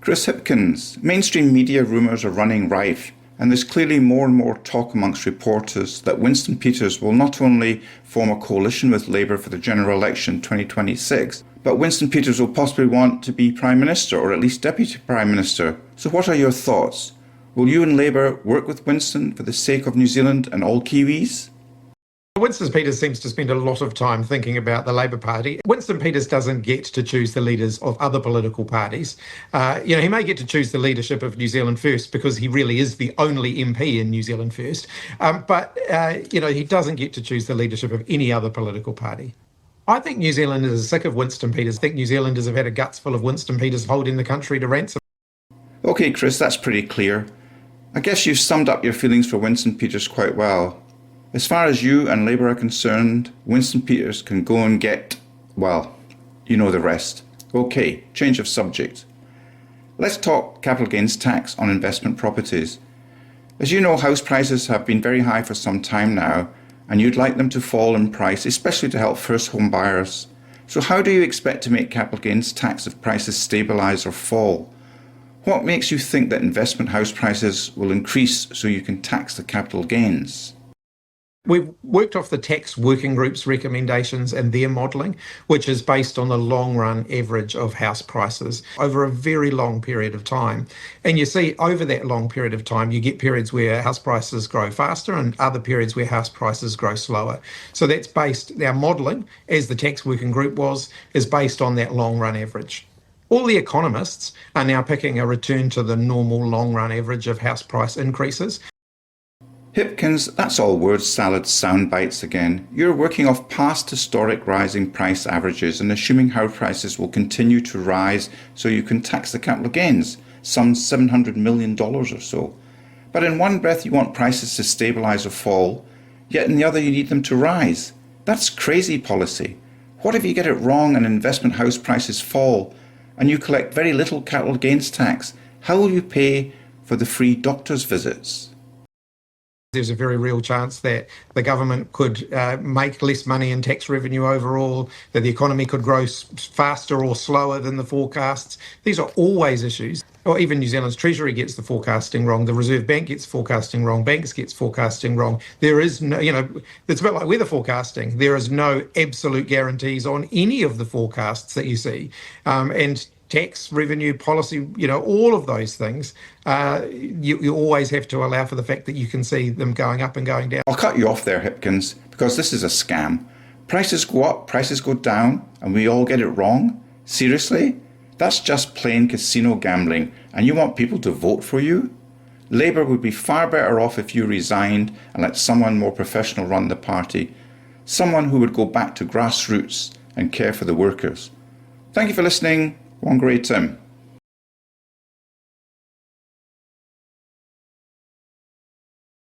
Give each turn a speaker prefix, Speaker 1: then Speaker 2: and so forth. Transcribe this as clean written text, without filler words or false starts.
Speaker 1: Chris Hipkins, mainstream media rumours are running rife, and there's clearly more and more talk amongst reporters that Winston Peters will not only form a coalition with Labour for the general election 2026, but Winston Peters will possibly want to be Prime Minister, or at least Deputy Prime Minister. So what are your thoughts? Will you and Labour work with Winston for the sake of New Zealand and all Kiwis?
Speaker 2: Winston Peters seems to spend a lot of time thinking about the Labour Party. Winston Peters doesn't get to choose the leaders of other political parties. He may get to choose the leadership of New Zealand First because he really is the only MP in New Zealand First. But he doesn't get to choose the leadership of any other political party. I think New Zealanders are sick of Winston Peters. I think New Zealanders have had a guts full of Winston Peters holding the country to ransom.
Speaker 1: OK, Chris, that's pretty clear. I guess you've summed up your feelings for Winston Peters quite well. As far as you and Labour are concerned, Winston Peters can go and get, well, you know the rest. OK, change of subject. Let's talk capital gains tax on investment properties. As you know, house prices have been very high for some time now, and you'd like them to fall in price, especially to help first home buyers. So how do you expect to make capital gains tax if prices stabilise or fall? What makes you think that investment house prices will increase so you can tax the capital gains?
Speaker 2: We've worked off the tax working group's recommendations and their modelling, which is based on the long-run average of house prices over a very long period of time. And you see, over that long period of time, you get periods where house prices grow faster and other periods where house prices grow slower. So that's based, our modelling, as the tax working group was, is based on that long-run average. All the economists are now picking a return to the normal long-run average of house price increases.
Speaker 1: Hipkins, that's all word salad sound bites again. You're working off past historic rising price averages and assuming house prices will continue to rise so you can tax the capital gains, some $700 million or so. But in one breath you want prices to stabilise or fall, yet in the other you need them to rise. That's crazy policy. What if you get it wrong and investment house prices fall and you collect very little capital gains tax? How will you pay for the free doctor's visits?
Speaker 2: There's a very real chance that the government could make less money in tax revenue overall, that the economy could grow faster or slower than the forecasts. These are always issues. Or even New Zealand's Treasury gets the forecasting wrong, the Reserve Bank gets forecasting wrong, banks gets forecasting wrong. There is no, it's a bit like weather forecasting. There is no absolute guarantees on any of the forecasts that you see. And tax, revenue, policy, all of those things, you always have to allow for the fact that you can see them going up and going down.
Speaker 1: I'll cut you off there, Hipkins, because this is a scam. Prices go up, prices go down, and we all get it wrong? Seriously? That's just plain casino gambling, and you want people to vote for you? Labour would be far better off if you resigned and let someone more professional run the party. Someone who would go back to grassroots and care for the workers. Thank you for listening. WhangāreiTim.